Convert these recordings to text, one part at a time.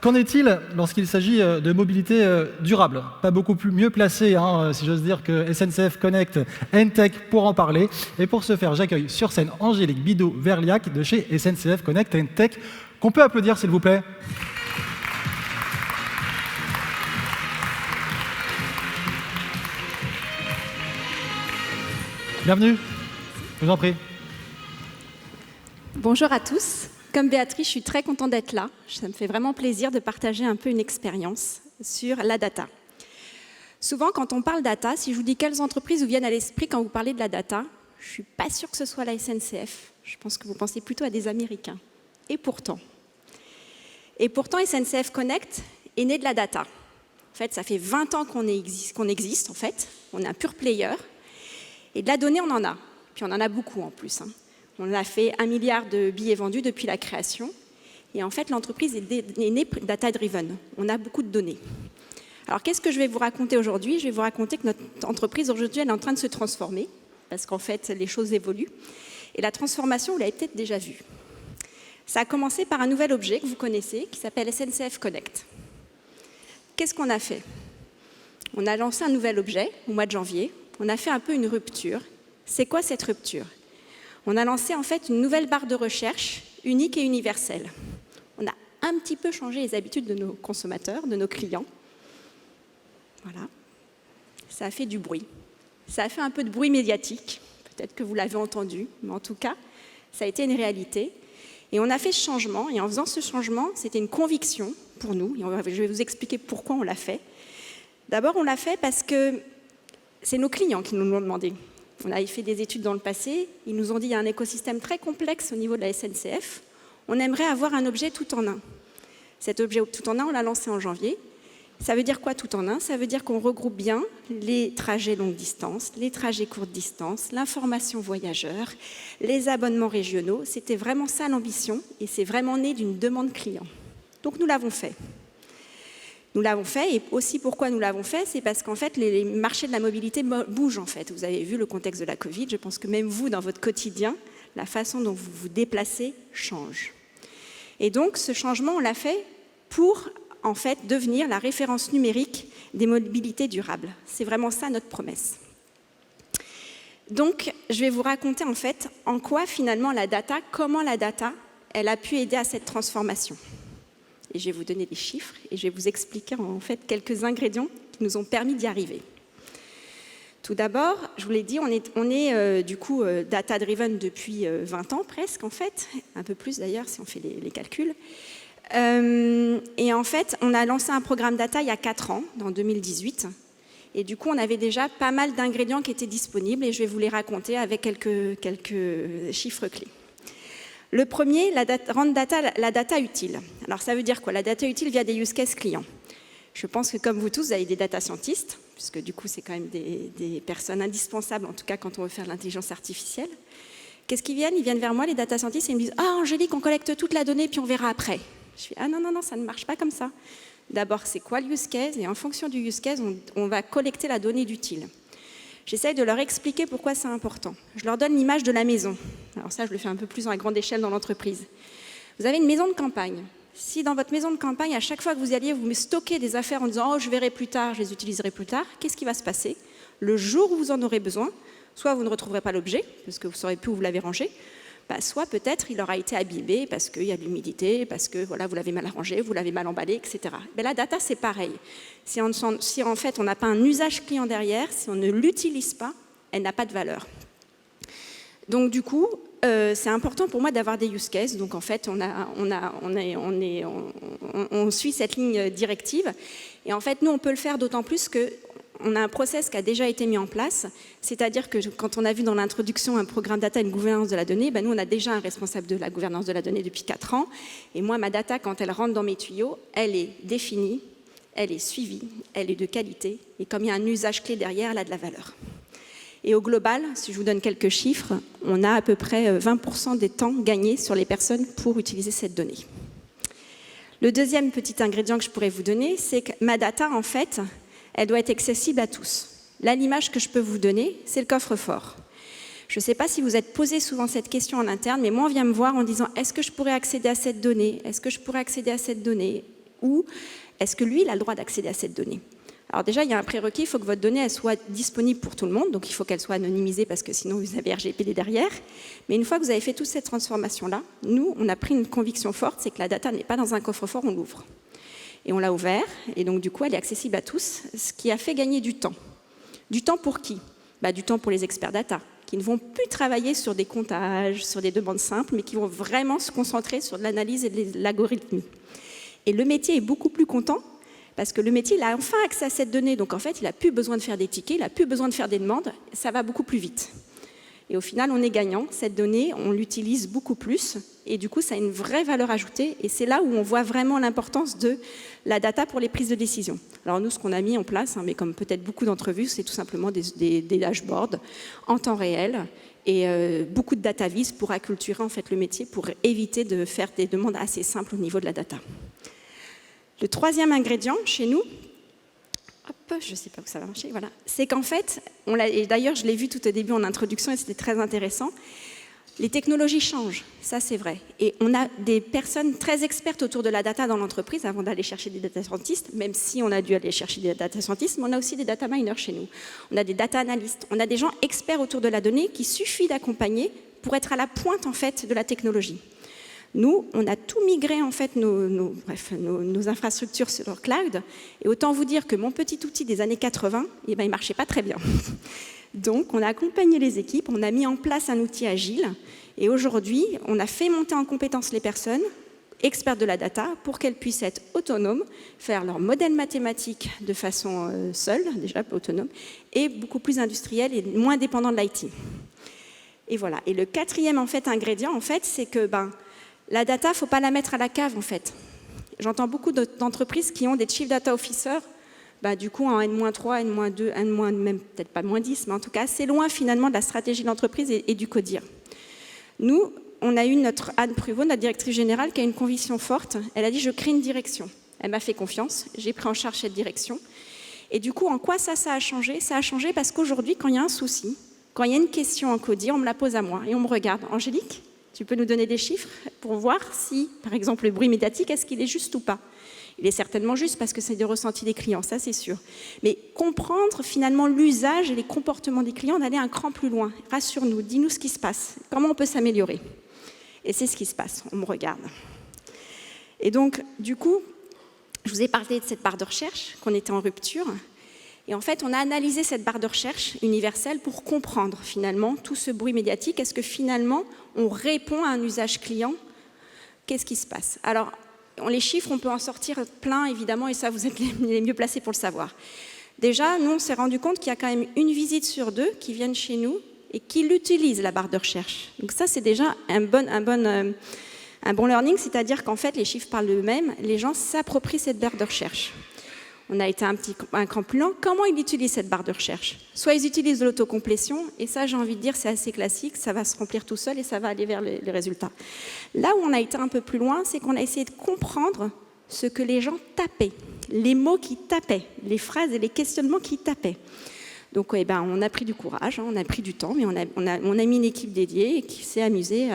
qu'en est-il lorsqu'il s'agit de mobilité durable? Pas beaucoup mieux placé, si j'ose dire, que SNCF Connect Tech pour en parler. Et pour ce faire, j'accueille sur scène Angélique Bidot-Verliac de chez SNCF Connect Tech, qu'on peut applaudir, s'il vous plaît. Bienvenue, je vous en prie. Bonjour à tous. Comme Béatrice, je suis très contente d'être là. Ça me fait vraiment plaisir de partager un peu une expérience sur la data. Souvent, quand on parle data, si je vous dis quelles entreprises vous viennent à l'esprit quand vous parlez de la data, je ne suis pas sûre que ce soit la SNCF. Je pense que vous pensez plutôt à des Américains. Et pourtant, SNCF Connect est né de la data. En fait, ça fait 20 ans qu'on existe, en fait. On est un pure player. Et de la donnée, on en a. Puis on en a beaucoup en plus. On a fait 1 milliard de billets vendus depuis la création. Et en fait, l'entreprise est née data-driven. On a beaucoup de données. Alors, qu'est-ce que je vais vous raconter aujourd'hui? Je vais vous raconter que notre entreprise, aujourd'hui, elle est en train de se transformer. Parce qu'en fait, les choses évoluent. Et la transformation, vous l'avez peut-être déjà vue. Ça a commencé par un nouvel objet que vous connaissez, qui s'appelle SNCF Connect. Qu'est-ce qu'on a fait? On a lancé un nouvel objet au mois de janvier. On a fait un peu une rupture. C'est quoi cette rupture? On a lancé en fait une nouvelle barre de recherche unique et universelle. On a un petit peu changé les habitudes de nos consommateurs, de nos clients. Voilà. Ça a fait du bruit. Ça a fait un peu de bruit médiatique. Peut-être que vous l'avez entendu, mais en tout cas, ça a été une réalité. Et on a fait ce changement. Et en faisant ce changement, c'était une conviction pour nous. Et je vais vous expliquer pourquoi on l'a fait. D'abord, on l'a fait parce que c'est nos clients qui nous l'ont demandé. On avait fait des études dans le passé. Ils nous ont dit qu'il y a un écosystème très complexe au niveau de la SNCF. On aimerait avoir un objet tout en un. Cet objet tout en un, on l'a lancé en janvier. Ça veut dire quoi tout en un? Ça veut dire qu'on regroupe bien les trajets longue distance, les trajets courte distance, l'information voyageur, les abonnements régionaux. C'était vraiment ça l'ambition et c'est vraiment né d'une demande client. Donc nous l'avons fait. Nous l'avons fait, et aussi pourquoi nous l'avons fait, c'est parce qu'en fait, les marchés de la mobilité bougent en fait. Vous avez vu le contexte de la Covid, je pense que même vous, dans votre quotidien, la façon dont vous vous déplacez change. Et donc, ce changement, on l'a fait pour, en fait, devenir la référence numérique des mobilités durables. C'est vraiment ça notre promesse. Donc, je vais vous raconter, en fait, en quoi, finalement, comment la data, elle a pu aider à cette transformation. Et je vais vous donner des chiffres et je vais vous expliquer en fait quelques ingrédients qui nous ont permis d'y arriver. Tout d'abord, je vous l'ai dit, on est du coup data-driven depuis 20 ans presque en fait, un peu plus d'ailleurs si on fait les calculs. Et en fait, on a lancé un programme data il y a 4 ans, en 2018. Et du coup, on avait déjà pas mal d'ingrédients qui étaient disponibles et je vais vous les raconter avec quelques chiffres clés. Le premier, rendre la data utile. Alors ça veut dire quoi? La data utile via des use cases clients. Je pense que comme vous tous, vous avez des data scientists, puisque du coup c'est quand même des personnes indispensables, en tout cas quand on veut faire de l'intelligence artificielle. Qu'est-ce qu'ils viennent? Ils viennent vers moi, les data scientists, et ils me disent « Ah Angélique, on collecte toute la donnée, puis on verra après. » Je fais « Ah non, ça ne marche pas comme ça. D'abord, c'est quoi le use case? Et en fonction du use case, on va collecter la donnée d'utile. » J'essaye de leur expliquer pourquoi c'est important. Je leur donne l'image de la maison. Alors ça, je le fais un peu plus à grande échelle dans l'entreprise. Vous avez une maison de campagne. Si dans votre maison de campagne, à chaque fois que vous y alliez, vous stockez des affaires en disant « Oh, je verrai plus tard, je les utiliserai plus tard », qu'est-ce qui va se passer? Le jour où vous en aurez besoin, soit vous ne retrouverez pas l'objet, parce que vous ne saurez plus où vous l'avez rangé, soit peut-être il aura été abîmé parce qu'il y a de l'humidité, parce que voilà, vous l'avez mal arrangé, vous l'avez mal emballé, etc. Mais la data, c'est pareil. Si en fait on n'a pas un usage client derrière, si on ne l'utilise pas, elle n'a pas de valeur. Donc du coup, c'est important pour moi d'avoir des use cases. Donc en fait, on suit cette ligne directive. Et en fait, nous, on peut le faire d'autant plus que on a un process qui a déjà été mis en place, c'est-à-dire que quand on a vu dans l'introduction un programme data et une gouvernance de la donnée, nous on a déjà un responsable de la gouvernance de la donnée depuis 4 ans, et moi ma data quand elle rentre dans mes tuyaux, elle est définie, elle est suivie, elle est de qualité, et comme il y a un usage clé derrière, elle a de la valeur. Et au global, si je vous donne quelques chiffres, on a à peu près 20% des temps gagnés sur les personnes pour utiliser cette donnée. Le deuxième petit ingrédient que je pourrais vous donner, c'est que ma data en fait, elle doit être accessible à tous. Là, l'image que je peux vous donner, c'est le coffre-fort. Je ne sais pas si vous êtes posé souvent cette question en interne, mais moi, on vient me voir en disant « Est-ce que je pourrais accéder à cette donnée? Est-ce que je pourrais accéder à cette donnée ?» ou est-ce que lui, il a le droit d'accéder à cette donnée? Alors déjà, il y a un prérequis, il faut que votre donnée elle soit disponible pour tout le monde, donc il faut qu'elle soit anonymisée parce que sinon vous avez RGPD derrière. Mais une fois que vous avez fait toute cette transformation-là, nous, on a pris une conviction forte, c'est que la data n'est pas dans un coffre-fort, on l'ouvre. Et on l'a ouvert, et donc du coup, elle est accessible à tous, ce qui a fait gagner du temps. Du temps pour qui? Du temps pour les experts data, qui ne vont plus travailler sur des comptages, sur des demandes simples, mais qui vont vraiment se concentrer sur de l'analyse et de l'algorithmie. Et le métier est beaucoup plus content, parce que le métier, il a enfin accès à cette donnée, donc en fait, il n'a plus besoin de faire des tickets, il n'a plus besoin de faire des demandes, ça va beaucoup plus vite. Et au final, on est gagnant, cette donnée, on l'utilise beaucoup plus, et du coup, ça a une vraie valeur ajoutée, et c'est là où on voit vraiment l'importance de la data pour les prises de décision. Alors nous, ce qu'on a mis en place, mais comme peut-être beaucoup d'entre vous, c'est tout simplement des dashboards en temps réel, et beaucoup de data vis pour acculturer en fait le métier, pour éviter de faire des demandes assez simples au niveau de la data. Le troisième ingrédient chez nous, je ne sais pas où ça va marcher, voilà, c'est qu'en fait, et d'ailleurs je l'ai vu tout au début en introduction et c'était très intéressant, les technologies changent, ça c'est vrai. Et on a des personnes très expertes autour de la data dans l'entreprise avant d'aller chercher des data scientists, même si on a dû aller chercher des data scientists, mais on a aussi des data miners chez nous. On a des data analystes, on a des gens experts autour de la donnée qu'il suffit d'accompagner pour être à la pointe en fait de la technologie. Nous, on a tout migré en fait nos infrastructures sur le cloud. Et autant vous dire que mon petit outil des années 80, il ne marchait pas très bien. Donc, on a accompagné les équipes, on a mis en place un outil agile. Et aujourd'hui, on a fait monter en compétence les personnes expertes de la data pour qu'elles puissent être autonomes, faire leur modèle mathématique de façon seule, déjà autonome, et beaucoup plus industrielle et moins dépendant de l'IT. Et voilà. Et le quatrième en fait, ingrédient, en fait, c'est que la data, il ne faut pas la mettre à la cave, en fait. J'entends beaucoup d'entreprises qui ont des Chief Data Officers, du coup, en N-3, N-2, N-, même peut-être pas moins 10, mais en tout cas, assez loin, finalement, de la stratégie de l'entreprise et du CODIR. Nous, on a eu notre Anne Pruvot, notre directrice générale, qui a une conviction forte. Elle a dit, je crée une direction. Elle m'a fait confiance, j'ai pris en charge cette direction. Et du coup, en quoi ça a changé? Ça a changé parce qu'aujourd'hui, quand il y a un souci, quand il y a une question en CODIR, on me la pose à moi et on me regarde. Angélique, tu peux nous donner des chiffres pour voir si, par exemple, le bruit médiatique, est-ce qu'il est juste ou pas? Il est certainement juste parce que c'est des ressentis des clients, ça c'est sûr. Mais comprendre finalement l'usage et les comportements des clients, d'aller un cran plus loin. Rassure-nous, dis-nous ce qui se passe, comment on peut s'améliorer. Et c'est ce qui se passe, on me regarde. Et donc, du coup, je vous ai parlé de cette barre de recherche, qu'on était en rupture. Et en fait, on a analysé cette barre de recherche universelle pour comprendre finalement tout ce bruit médiatique. Est-ce que finalement, on répond à un usage client? Qu'est-ce qui se passe? Alors, les chiffres, on peut en sortir plein, évidemment, et ça, vous êtes les mieux placés pour le savoir. Déjà, nous, on s'est rendu compte qu'il y a quand même une visite sur 2 qui viennent chez nous et qui l'utilisent, la barre de recherche. Donc ça, c'est déjà un bon learning, c'est-à-dire qu'en fait, les chiffres parlent d'eux-mêmes, les gens s'approprient cette barre de recherche. On a été un cran plus lent. Comment ils utilisent cette barre de recherche? Soit ils utilisent de l'autocomplétion, et ça, j'ai envie de dire, c'est assez classique, ça va se remplir tout seul et ça va aller vers les résultats. Là où on a été un peu plus loin, c'est qu'on a essayé de comprendre ce que les gens tapaient, les mots qui tapaient, les phrases et les questionnements qui tapaient. Donc, on a pris du courage, on a pris du temps, mais on a mis une équipe dédiée qui s'est amusée,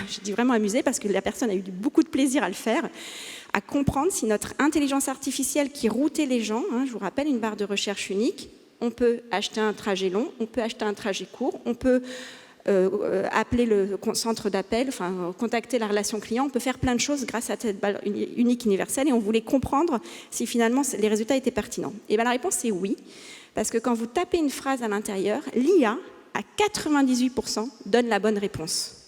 je dis vraiment amusée parce que la personne a eu beaucoup de plaisir à le faire, à comprendre si notre intelligence artificielle qui routait les gens, je vous rappelle, une barre de recherche unique, on peut acheter un trajet long, on peut acheter un trajet court, on peut appeler le centre d'appel, contacter la relation client, on peut faire plein de choses grâce à cette barre unique universelle et on voulait comprendre si finalement les résultats étaient pertinents. Et la réponse est oui, parce que quand vous tapez une phrase à l'intérieur, l'IA, à 98%, donne la bonne réponse.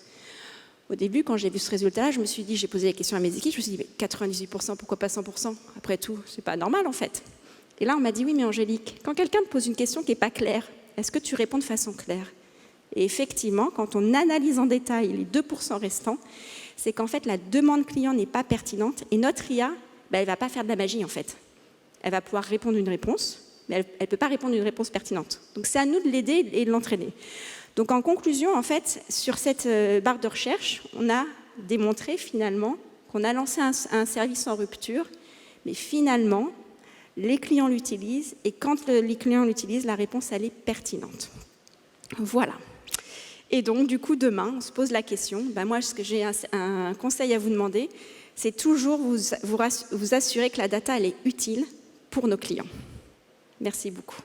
Au début, quand j'ai vu ce résultat, je me suis dit, j'ai posé la question à mes équipes, je me suis dit, mais 98%, pourquoi pas 100%? Après tout, c'est pas normal en fait. Et là, on m'a dit, oui, mais Angélique, quand quelqu'un te pose une question qui n'est pas claire, est-ce que tu réponds de façon claire? Et effectivement, quand on analyse en détail les 2% restants, c'est qu'en fait, la demande client n'est pas pertinente et notre IA, elle ne va pas faire de la magie en fait. Elle va pouvoir répondre une réponse, mais elle ne peut pas répondre une réponse pertinente. Donc, c'est à nous de l'aider et de l'entraîner. Donc, en conclusion, en fait, sur cette barre de recherche, on a démontré finalement qu'on a lancé un service en rupture, mais finalement, les clients l'utilisent et quand les clients l'utilisent, la réponse, elle est pertinente. Voilà. Et donc, du coup, demain, on se pose la question, moi, ce que j'ai un conseil à vous demander, c'est toujours vous assurer que la data elle est utile pour nos clients. Merci beaucoup.